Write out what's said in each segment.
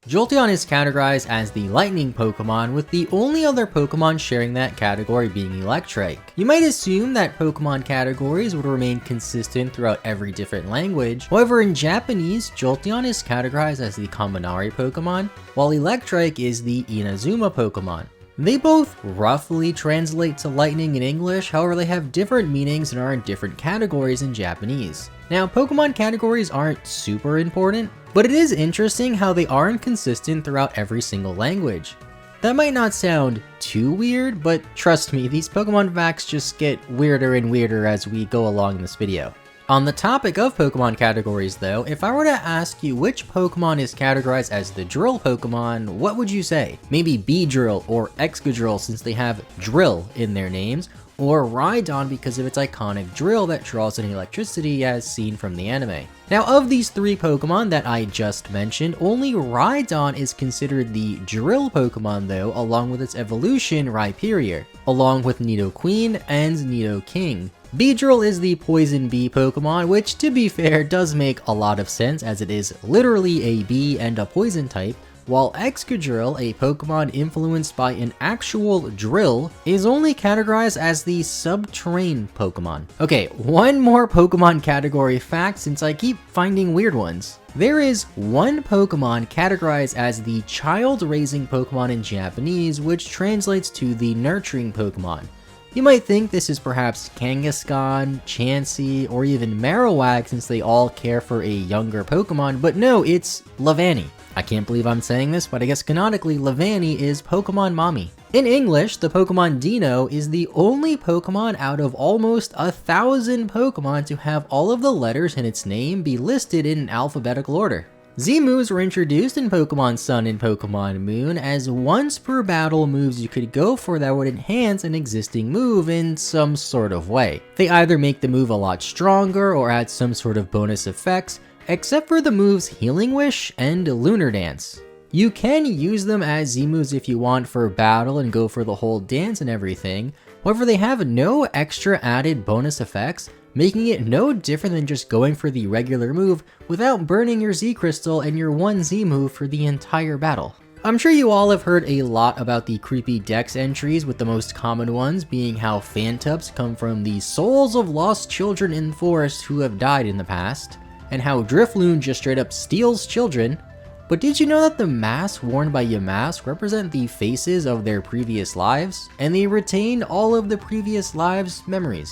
Jolteon is categorized as the lightning Pokemon, with the only other Pokemon sharing that category being electric. You might assume that Pokemon categories would remain consistent throughout every different language. However, in Japanese, Jolteon is categorized as the Kaminari Pokemon, while electric is the Inazuma Pokemon. They both roughly translate to lightning in English, however they have different meanings and are in different categories in Japanese. Now, Pokemon categories aren't super important, but it is interesting how they aren't consistent throughout every single language. That might not sound too weird, but trust me, these Pokemon facts just get weirder and weirder as we go along in this video. On the topic of Pokemon categories though, if I were to ask you which Pokemon is categorized as the Drill Pokemon, what would you say? Maybe Beedrill or Excadrill since they have drill in their names, or Rhydon because of its iconic drill that draws in electricity as seen from the anime. Now, of these three Pokemon that I just mentioned, only Rhydon is considered the Drill Pokemon though, along with its evolution Rhyperior, along with Nidoqueen and Nidoking. Beedrill is the Poison Bee Pokemon, which to be fair does make a lot of sense as it is literally a bee and a poison type, while Excadrill, a Pokemon influenced by an actual drill, is only categorized as the Subterranean Pokemon. Okay, one more Pokemon category fact since I keep finding weird ones. There is one Pokemon categorized as the Child-Raising Pokemon in Japanese, which translates to the Nurturing Pokemon. You might think this is perhaps Kangaskhan, Chansey, or even Marowak since they all care for a younger Pokemon, but no, it's Lavani. I can't believe I'm saying this, but I guess canonically Lavani is Pokemon Mommy. In English, the Pokemon Dino is the only Pokemon out of almost 1,000 Pokemon to have all of the letters in its name be listed in alphabetical order. Z-moves were introduced in Pokemon Sun and Pokemon Moon as once per battle moves you could go for that would enhance an existing move in some sort of way. They either make the move a lot stronger or add some sort of bonus effects, except for the moves Healing Wish and Lunar Dance. You can use them as Z-moves if you want for battle and go for the whole dance and everything, however they have no extra added bonus effects, making it no different than just going for the regular move without burning your Z-Crystal and your one Z-move for the entire battle. I'm sure you all have heard a lot about the creepy Dex entries, with the most common ones being how Phantups come from the souls of lost children in the forest who have died in the past, and how Drifloon just straight up steals children. But did you know that the masks worn by Yamask represent the faces of their previous lives, and they retain all of the previous lives' memories?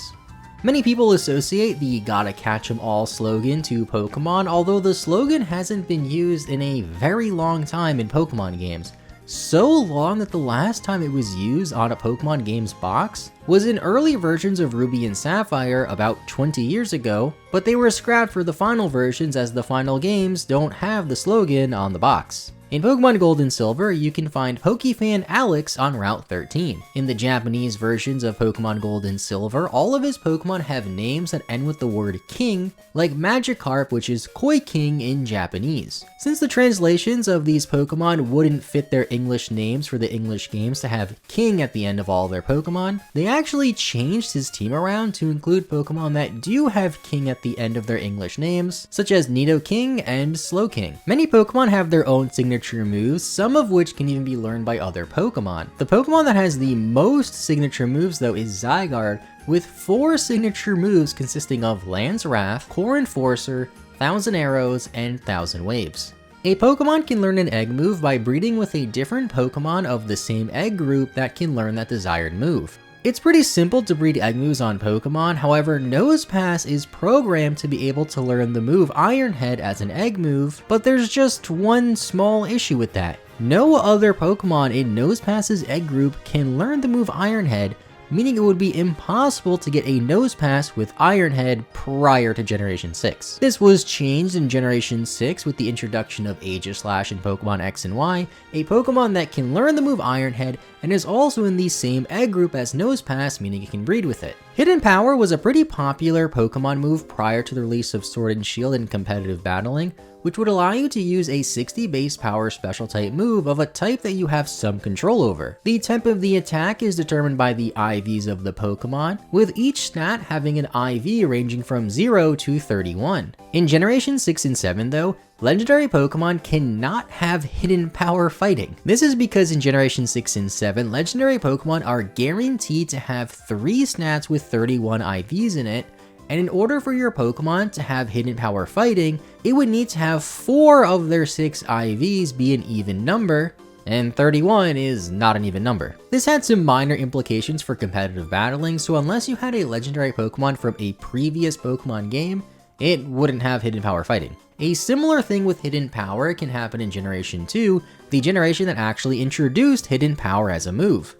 Many people associate the "Gotta Catch 'em all" slogan to Pokemon, although the slogan hasn't been used in a very long time in Pokemon games. So long that the last time it was used on a Pokemon games box was in early versions of Ruby and Sapphire about 20 years ago, but they were scrapped for the final versions as the final games don't have the slogan on the box. In Pokemon Gold and Silver, you can find Pokefan Alex on Route 13. In the Japanese versions of Pokemon Gold and Silver, all of his Pokemon have names that end with the word King, like Magikarp, which is Koi King in Japanese. Since the translations of these Pokemon wouldn't fit their English names for the English games to have King at the end of all their Pokemon, they actually changed his team around to include Pokemon that do have King at the end of their English names, such as Nidoking and Slowking. Many Pokemon have their own signature moves, some of which can even be learned by other Pokemon. The Pokemon that has the most signature moves though is Zygarde, with 4 signature moves consisting of Land's Wrath, Core Enforcer, Thousand Arrows, and Thousand Waves. A Pokemon can learn an egg move by breeding with a different Pokemon of the same egg group that can learn that desired move. It's pretty simple to breed egg moves on Pokemon, however Nosepass is programmed to be able to learn the move Iron Head as an egg move, but there's just one small issue with that. No other Pokemon in Nosepass's egg group can learn the move Iron Head, meaning it would be impossible to get a Nosepass with Iron Head prior to Generation 6. This was changed in Generation 6 with the introduction of Aegislash in Pokemon X and Y, a Pokemon that can learn the move Iron Head and is also in the same egg group as Nosepass, meaning it can breed with it. Hidden Power was a pretty popular Pokemon move prior to the release of Sword and Shield in competitive battling, which would allow you to use a 60 base power special type move of a type that you have some control over. The type of the attack is determined by the IVs of the Pokemon, with each stat having an IV ranging from 0 to 31. In Generation 6 and 7 though, legendary Pokemon cannot have hidden power fighting. This is because in Generation 6 and 7, legendary Pokemon are guaranteed to have 3 stats with 31 IVs in it, and in order for your Pokemon to have hidden power fighting, it would need to have 4 of their 6 IVs be an even number, and 31 is not an even number. This had some minor implications for competitive battling, so unless you had a legendary Pokemon from a previous Pokemon game, it wouldn't have hidden power fighting. A similar thing with hidden power can happen in Generation 2, the generation that actually introduced hidden power as a move.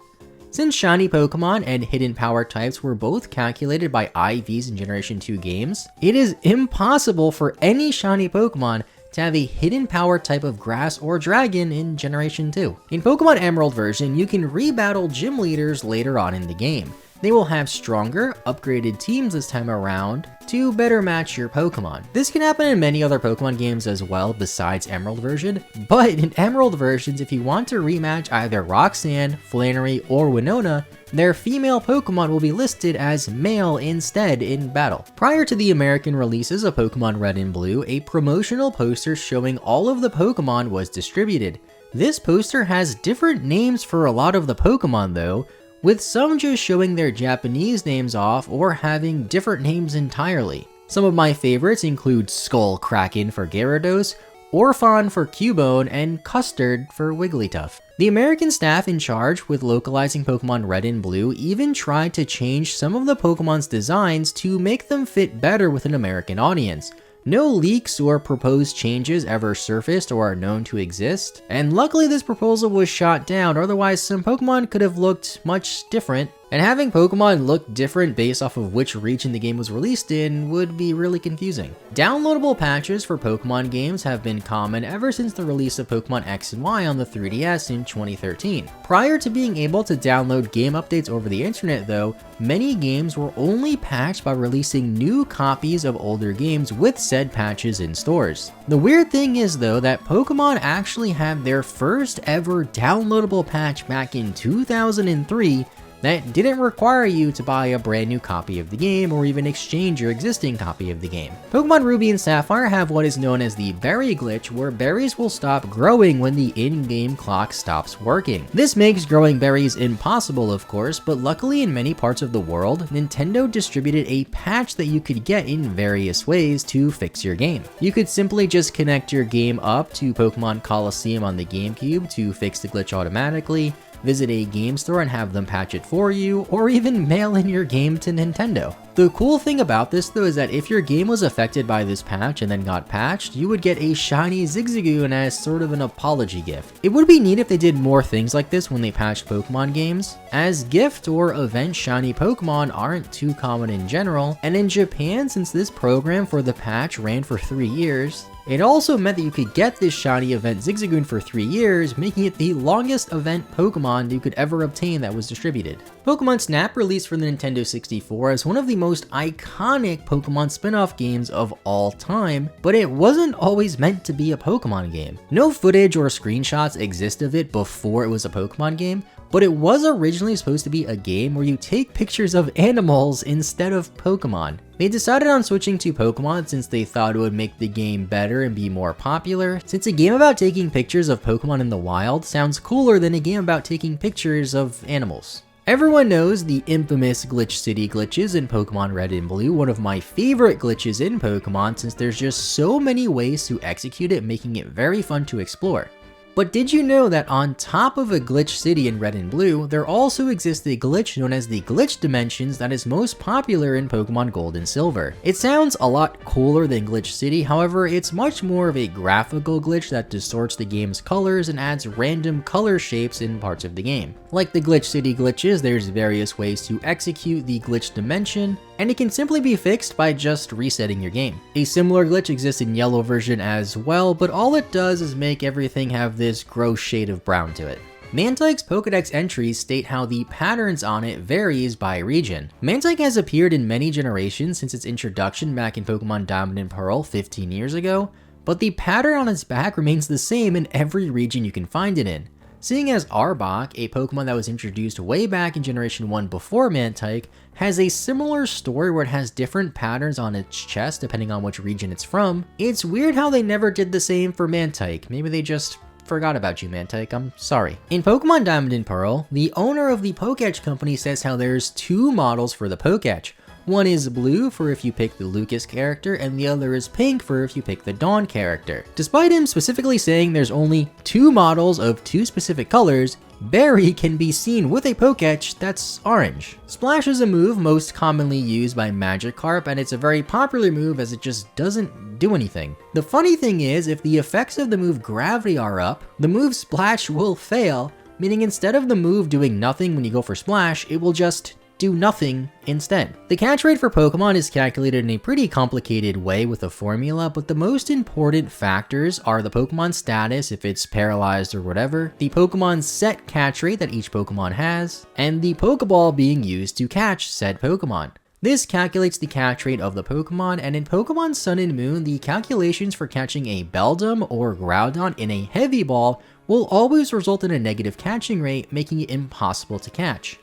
Since shiny Pokemon and hidden power types were both calculated by IVs in Generation 2 games, it is impossible for any shiny Pokemon to have a hidden power type of grass or dragon in Generation 2. In Pokemon Emerald version, you can rebattle gym leaders later on in the game. They will have stronger, upgraded teams this time around to better match your Pokemon. This can happen in many other Pokemon games as well besides Emerald version, but in Emerald versions, if you want to rematch either Roxanne, Flannery, or Winona, their female Pokemon will be listed as male instead in battle. Prior to the American releases of Pokemon Red and Blue, a promotional poster showing all of the Pokemon was distributed. This poster has different names for a lot of the Pokemon though, with some just showing their Japanese names off or having different names entirely. Some of my favorites include Skull Kraken for Gyarados, Orphan for Cubone, and Custard for Wigglytuff. The American staff in charge with localizing Pokemon Red and Blue even tried to change some of the Pokemon's designs to make them fit better with an American audience. No leaks or proposed changes ever surfaced or are known to exist, and luckily this proposal was shot down, otherwise some Pokemon could have looked much different, and having Pokemon look different based off of which region the game was released in would be really confusing. Downloadable patches for Pokemon games have been common ever since the release of Pokemon X and Y on the 3DS in 2013. Prior to being able to download game updates over the internet though, many games were only patched by releasing new copies of older games with said patches in stores. The weird thing is though that Pokemon actually had their first ever downloadable patch back in 2003 that didn't require you to buy a brand new copy of the game or even exchange your existing copy of the game. Pokemon Ruby and Sapphire have what is known as the berry glitch, where berries will stop growing when the in-game clock stops working. This makes growing berries impossible of course, but luckily in many parts of the world, Nintendo distributed a patch that you could get in various ways to fix your game. You could simply just connect your game up to Pokemon Coliseum on the GameCube to fix the glitch automatically, visit a game store and have them patch it for you, or even mail in your game to Nintendo. The cool thing about this though is that if your game was affected by this patch and then got patched, you would get a shiny Zigzagoon as sort of an apology gift. It would be neat if they did more things like this when they patched Pokemon games, as gift or event shiny Pokemon aren't too common in general, and in Japan, since this program for the patch ran for 3 years, it also meant that you could get this shiny event Zigzagoon for 3 years, making it the longest event Pokemon you could ever obtain that was distributed. Pokemon Snap, released for the Nintendo 64, is one of the most iconic Pokemon spin-off games of all time, but it wasn't always meant to be a Pokemon game. No footage or screenshots exist of it before it was a Pokemon game, but it was originally supposed to be a game where you take pictures of animals instead of Pokemon. They decided on switching to Pokemon since they thought it would make the game better and be more popular, since a game about taking pictures of Pokemon in the wild sounds cooler than a game about taking pictures of animals. Everyone knows the infamous Glitch City glitches in Pokemon Red and Blue, one of my favorite glitches in Pokemon since there's just so many ways to execute it, making it very fun to explore. But did you know that on top of a Glitch City in Red and Blue, there also exists a glitch known as the Glitch Dimensions that is most popular in Pokemon Gold and Silver? It sounds a lot cooler than Glitch City, however, it's much more of a graphical glitch that distorts the game's colors and adds random color shapes in parts of the game. Like the Glitch City glitches, there's various ways to execute the Glitch Dimension, and it can simply be fixed by just resetting your game. A similar glitch exists in Yellow version as well, but all it does is make everything have this gross shade of brown to it. Mantyke's Pokédex entries state how the patterns on it varies by region. Mantyke has appeared in many generations since its introduction back in Pokemon Diamond and Pearl 15 years ago, but the pattern on its back remains the same in every region you can find it in. seeing as Arbok, a Pokemon that was introduced way back in Generation 1 before Mantike, has a similar story where it has different patterns on its chest depending on which region it's from. It's weird how they never did the same for Mantike. Maybe they just forgot about you, Mantike, I'm sorry. In Pokemon Diamond and Pearl, the owner of the Pokédex company says how there's two models for the Pokédex. One is blue for if you pick the Lucas character, and the other is pink for if you pick the Dawn character. Despite him specifically saying there's only two models of two specific colors, Barry can be seen with a Pokédex that's orange. Splash is a move most commonly used by Magikarp, and it's a very popular move as it just doesn't do anything. The funny thing is, if the effects of the move Gravity are up, the move Splash will fail, meaning instead of the move doing nothing when you go for Splash, it will just do nothing instead. The catch rate for Pokemon is calculated in a pretty complicated way with a formula, but the most important factors are the Pokemon status, if it's paralyzed or whatever, the Pokemon set catch rate that each Pokemon has, and the Pokeball being used to catch said Pokemon. This calculates the catch rate of the Pokemon, and in Pokemon Sun and Moon, the calculations for catching a Beldum or Groudon in a Heavy Ball will always result in a negative catching rate, making it impossible to catch.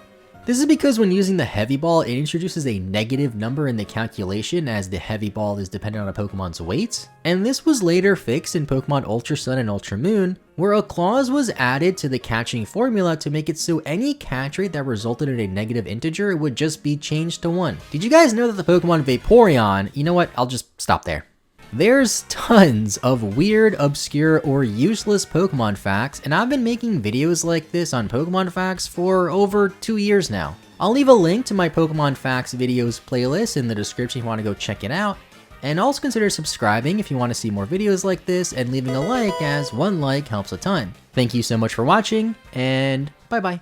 This is because when using the Heavy Ball, it introduces a negative number in the calculation as the Heavy Ball is dependent on a Pokemon's weight, and this was later fixed in Pokemon Ultra Sun and Ultra Moon, where a clause was added to the catching formula to make it so any catch rate that resulted in a negative integer would just be changed to 1. Did you guys know that the Pokemon Vaporeon, you know what, I'll just stop there. There's tons of weird, obscure, or useless Pokemon facts, and I've been making videos like this on Pokemon facts for over 2 years now. I'll leave a link to my Pokemon facts videos playlist in the description if you want to go check it out, and also consider subscribing if you want to see more videos like this, and leaving a like as one like helps a ton. Thank you so much for watching, and bye bye.